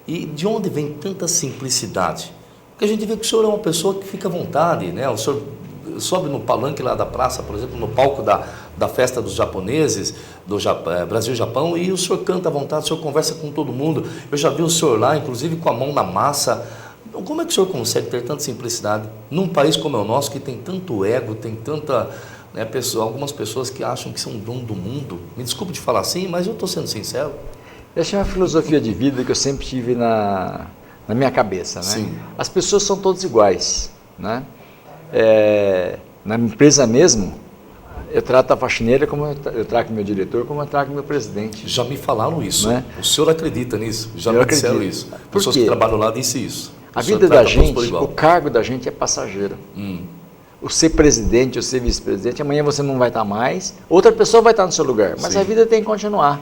E de onde vem tanta simplicidade? Porque a gente vê que o senhor é uma pessoa que fica à vontade, né? O senhor sobe no palanque lá da praça, por exemplo, no palco da festa dos japoneses, do Brasil-Japão, e o senhor canta à vontade, o senhor conversa com todo mundo. Eu já vi o senhor lá, inclusive com a mão na massa. Como é que o senhor consegue ter tanta simplicidade num país como é o nosso, que tem tanto ego, tem tanta... algumas pessoas que acham que são dono do mundo. Me desculpe de falar assim, mas eu estou sendo sincero. Essa é uma filosofia de vida que eu sempre tive na minha cabeça. Né? Sim. As pessoas são todas iguais. Né? Na empresa mesmo, eu trato a faxineira como eu trato meu diretor, como eu trato meu presidente. Já me falaram isso. Né? O senhor acredita nisso? Já me disseram isso. Pessoas que trabalham lá disse isso. A vida da gente, o cargo da gente é passageiro. O ser presidente, o ser vice-presidente, amanhã você não vai estar mais, outra pessoa vai estar no seu lugar, mas a vida tem que continuar.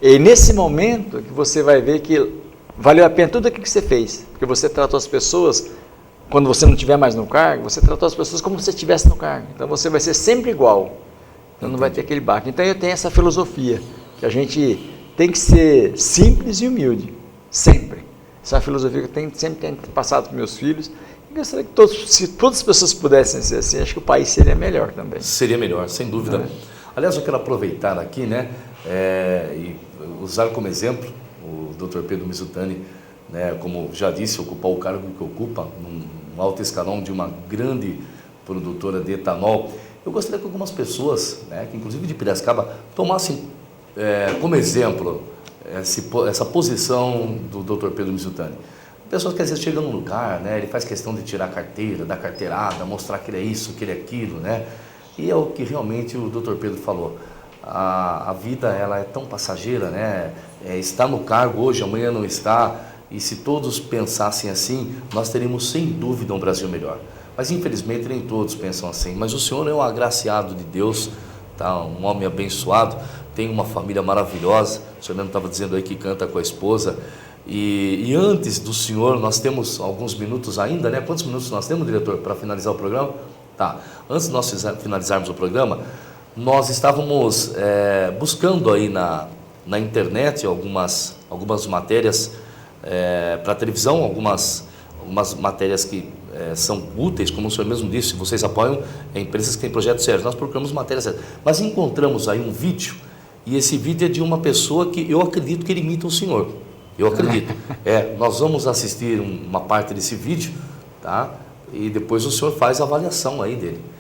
E nesse momento que você vai ver que valeu a pena tudo aquilo que você fez, porque você tratou as pessoas, quando você não estiver mais no cargo, você tratou as pessoas como se você estivesse no cargo. Então você vai ser sempre igual, então não vai ter aquele baque. Então eu tenho essa filosofia, que a gente tem que ser simples e humilde, sempre. Essa é uma filosofia que eu sempre tenho passado para os meus filhos. Eu gostaria que se todas as pessoas pudessem ser assim, acho que o país seria melhor também. Seria melhor, sem dúvida. Aliás, eu quero aproveitar aqui, né, e usar como exemplo o Dr. Pedro Mizutani, né, como já disse, ocupar o cargo que ocupa, num alto escalão de uma grande produtora de etanol. Eu gostaria que algumas pessoas, né, que inclusive de Piracicaba, tomassem como exemplo essa posição do Dr. Pedro Mizutani. Pessoas que às vezes chegam num lugar, né, ele faz questão de tirar a carteira, dar carteirada, mostrar que ele é isso, que ele é aquilo, né? E é o que realmente o Dr. Pedro falou. A vida ela é tão passageira, né? Está no cargo hoje, amanhã não está. E se todos pensassem assim, nós teríamos sem dúvida um Brasil melhor. Mas infelizmente nem todos pensam assim. Mas o senhor é um agraciado de Deus, tá? Um homem abençoado, tem uma família maravilhosa. O senhor mesmo estava dizendo aí que canta com a esposa. E antes do senhor, nós temos alguns minutos ainda, né? Quantos minutos nós temos, diretor, para finalizar o programa? Tá. Antes de nós finalizarmos o programa, nós estávamos buscando aí na internet algumas matérias para televisão, algumas matérias que são úteis, como o senhor mesmo disse, vocês apoiam empresas que têm projetos sérios. Nós procuramos matérias sérias, mas encontramos aí um vídeo, e esse vídeo é de uma pessoa que eu acredito que ele imita o senhor. Eu acredito. Nós vamos assistir uma parte desse vídeo, tá? E depois o senhor faz a avaliação aí dele.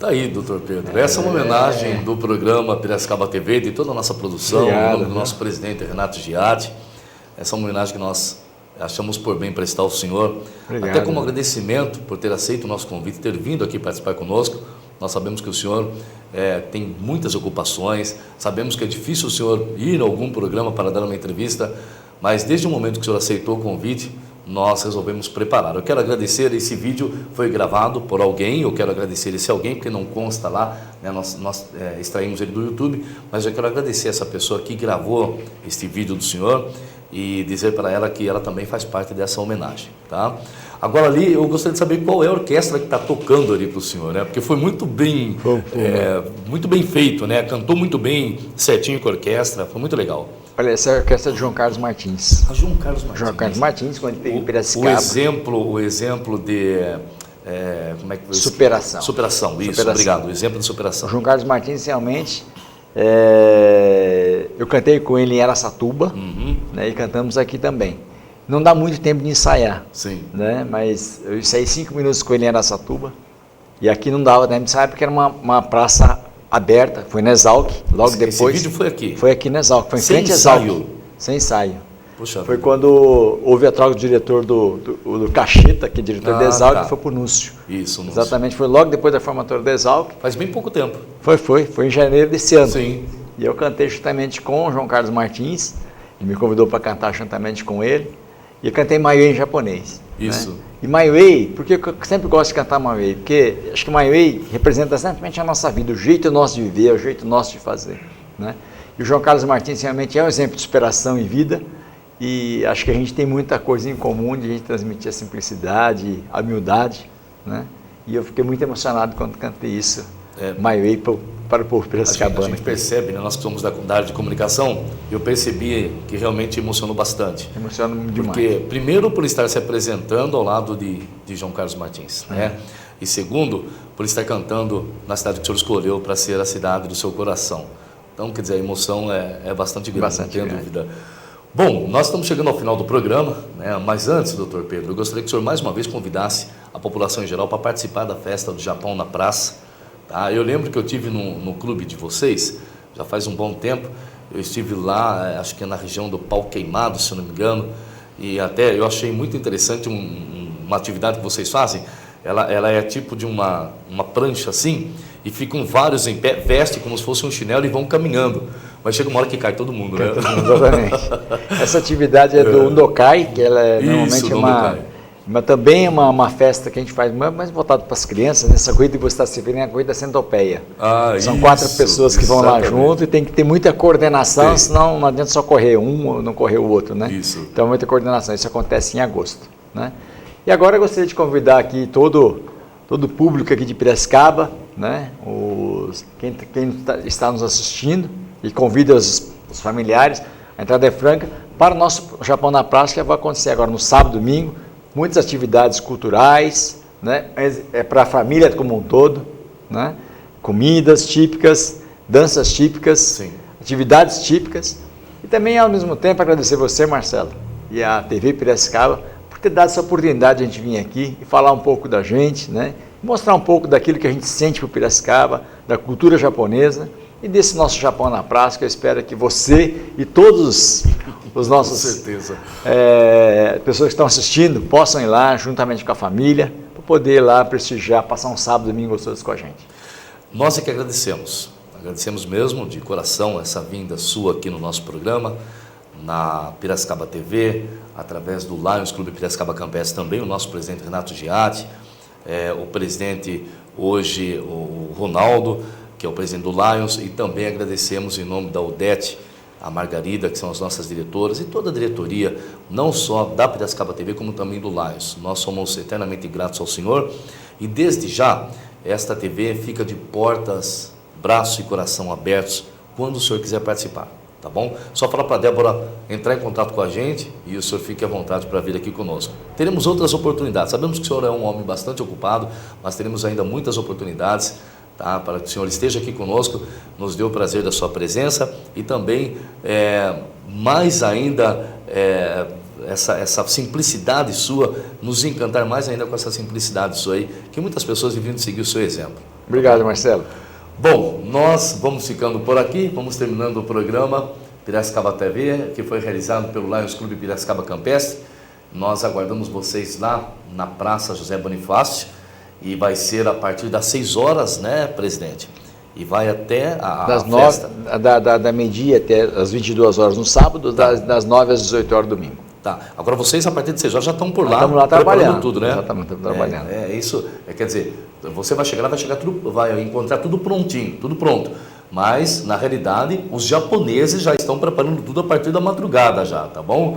Tá aí, doutor Pedro. Essa é uma homenagem do programa Piracicaba TV, de toda a nossa produção, em nome do nosso presidente Renato Giatti. Essa é uma homenagem que nós achamos por bem prestar ao senhor. Obrigado, até como agradecimento por ter aceito o nosso convite, ter vindo aqui participar conosco. Nós sabemos que o senhor tem muitas ocupações, sabemos que é difícil o senhor ir a algum programa para dar uma entrevista, mas desde o momento que o senhor aceitou o convite, nós resolvemos preparar. Eu quero agradecer, esse vídeo foi gravado por alguém, eu quero agradecer esse alguém, porque não consta lá, né, nós extraímos ele do YouTube, mas eu quero agradecer essa pessoa que gravou este vídeo do senhor e dizer para ela que ela também faz parte dessa homenagem, tá? Agora ali, eu gostaria de saber qual é a orquestra que está tocando ali para o senhor, né? Porque foi muito bem feito, né? Cantou muito bem, certinho com a orquestra, foi muito legal. Olha, essa é a orquestra de João Carlos Martins. João Carlos Martins. João Carlos Martins, quando ele teve em Piracicaba. O exemplo de... como é que foi? Superação. Superação, isso, superação. Obrigado. O exemplo de superação. O João Carlos Martins, realmente, eu cantei com ele em Araçatuba, né, e cantamos aqui também. Não dá muito tempo de ensaiar. Sim. Né, mas eu ensaiei 5 minutos com ele em Araçatuba, e aqui não dava tempo de ensaiar porque era uma praça aberta, foi na Exalc, logo depois. Esse vídeo foi aqui? Foi aqui na Exalc, foi em frente à Exalc. Sem ensaio. Puxa foi vida. Quando houve a troca do diretor do Cacheta, que é diretor da Exalc, tá. Foi para o Núcio. Isso, Núcio. Exatamente, foi logo depois da formatura da Exalc. Faz bem pouco tempo. Foi em janeiro desse ano. Sim. E eu cantei juntamente com o João Carlos Martins, ele me convidou para cantar juntamente com ele, e eu cantei Maiuei em japonês. Isso. Né? E Maiuei, porque eu sempre gosto de cantar Maiuei, porque acho que Maiuei representa exatamente a nossa vida, o jeito nosso de viver, o jeito nosso de fazer. Né? E o João Carlos Martins realmente é um exemplo de superação em vida, e acho que a gente tem muita coisa em comum de a gente transmitir a simplicidade, a humildade, né? E eu fiquei muito emocionado quando cantei isso, Maiuei para o povo piracicabana. A gente percebe, né? Nós que somos da área de comunicação, eu percebi que realmente emocionou bastante. Emociona demais. Porque, primeiro, por estar se apresentando ao lado de João Carlos Martins, né? E segundo, por estar cantando na cidade que o senhor escolheu para ser a cidade do seu coração. Então, quer dizer, a emoção é bastante grande, não tenho dúvida. Bom, nós estamos chegando ao final do programa, né? Mas antes, doutor Pedro, eu gostaria que o senhor mais uma vez convidasse a população em geral para participar da festa do Japão na praça. Tá? Eu lembro que eu estive no clube de vocês, já faz um bom tempo, eu estive lá, acho que é na região do Pau Queimado, se eu não me engano, e até eu achei muito interessante uma atividade que vocês fazem, ela é tipo de uma prancha assim, e ficam vários em pé, veste como se fosse um chinelo e vão caminhando. Mas chega uma hora que cai todo mundo, né? Exatamente. Essa atividade é do Undokai, que ela é normalmente mas também é uma festa que a gente faz mais voltado para as crianças, nessa corrida que você está se vendo é a corrida centopeia. São 4 pessoas que vão lá junto e tem que ter muita coordenação, senão não adianta só correr um ou não correr o outro, né? Isso. Então muita coordenação, isso acontece em agosto, né? E agora eu gostaria de convidar aqui todo o público aqui de Piracicaba, né? Quem está nos assistindo, e convida os familiares, a entrada é franca, para o nosso Japão na Praça, que vai acontecer agora no sábado, domingo, muitas atividades culturais, né? É para a família como um todo, né? Comidas típicas, danças típicas, sim, atividades típicas, e também ao mesmo tempo agradecer você, Marcelo, e a TV Piracicaba, por ter dado essa oportunidade de a gente vir aqui e falar um pouco da gente, né? Mostrar um pouco daquilo que a gente sente por Piracicaba, da cultura japonesa, e desse nosso Japão na Praça, que eu espero que você e todos os nossos pessoas que estão assistindo possam ir lá juntamente com a família para poder ir lá prestigiar, passar um sábado, domingo gostoso com a gente. Nós é que agradecemos mesmo de coração essa vinda sua aqui no nosso programa, na Piracicaba TV, através do Lions Clube Piracicaba Campestre também, o nosso presidente Renato Giatti, o presidente hoje, o Ronaldo, que é o presidente do Lions, e também agradecemos em nome da Odete, a Margarida, que são as nossas diretoras, e toda a diretoria, não só da Piracicaba TV, como também do Lions. Nós somos eternamente gratos ao Senhor, e desde já, esta TV fica de portas, braço e coração abertos, quando o senhor quiser participar, tá bom? Só falar para a Débora entrar em contato com a gente, e o senhor fique à vontade para vir aqui conosco. Teremos outras oportunidades, sabemos que o senhor é um homem bastante ocupado, mas teremos ainda muitas oportunidades, tá, para que o senhor esteja aqui conosco. Nos deu o prazer da sua presença e também, mais ainda, essa simplicidade sua, nos encantar mais ainda com essa simplicidade sua aí, que muitas pessoas deviam seguir o seu exemplo. Obrigado, Marcelo. Bom, nós vamos ficando por aqui, vamos terminando o programa Piracicaba TV, que foi realizado pelo Lions Clube Piracicaba Campestre. Nós aguardamos vocês lá na Praça José Bonifácio, e vai ser a partir das 6 horas, né, presidente? E vai até a festa. Da meio-dia até as 22 horas no sábado, tá, das 9 às 18 horas no domingo. Tá. Agora vocês, a partir de 6 horas, já estão por lá. Estamos lá trabalhando tudo, né? Exatamente, estamos trabalhando. Isso, quer dizer, você vai chegar lá, vai encontrar tudo prontinho, tudo pronto. Mas, na realidade, os japoneses já estão preparando tudo a partir da madrugada já, tá bom?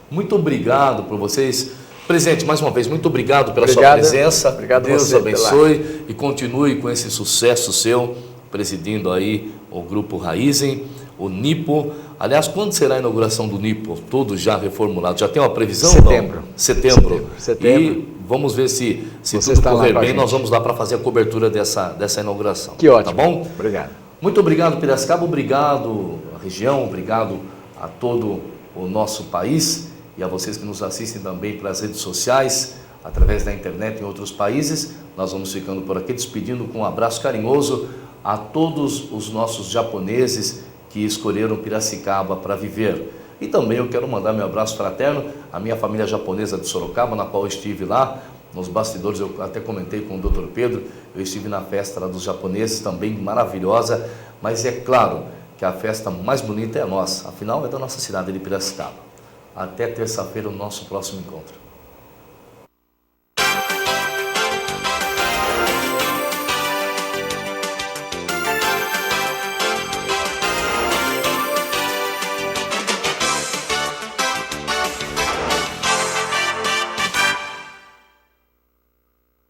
Muito obrigado por vocês. Presidente, mais uma vez, muito obrigado pela sua presença. Obrigado. Deus abençoe e continue com esse sucesso seu, presidindo aí o Grupo Raizen, o Nipo. Aliás, quando será a inauguração do Nipo? Todo já reformulado. Já tem uma previsão? Setembro. Setembro. E vamos ver se tudo correr bem, nós vamos lá para fazer a cobertura dessa inauguração. Que ótimo. Tá bom? Obrigado. Muito obrigado, Piracicaba. Obrigado à região, obrigado a todo o nosso país. E a vocês que nos assistem também pelas redes sociais, através da internet em outros países. Nós vamos ficando por aqui, despedindo com um abraço carinhoso a todos os nossos japoneses que escolheram Piracicaba para viver. E também eu quero mandar meu abraço fraterno à minha família japonesa de Sorocaba, na qual eu estive lá, nos bastidores. Eu até comentei com o Dr. Pedro, eu estive na festa lá dos japoneses, também maravilhosa, mas é claro que a festa mais bonita é a nossa, afinal é da nossa cidade de Piracicaba. Até terça-feira, o nosso próximo encontro.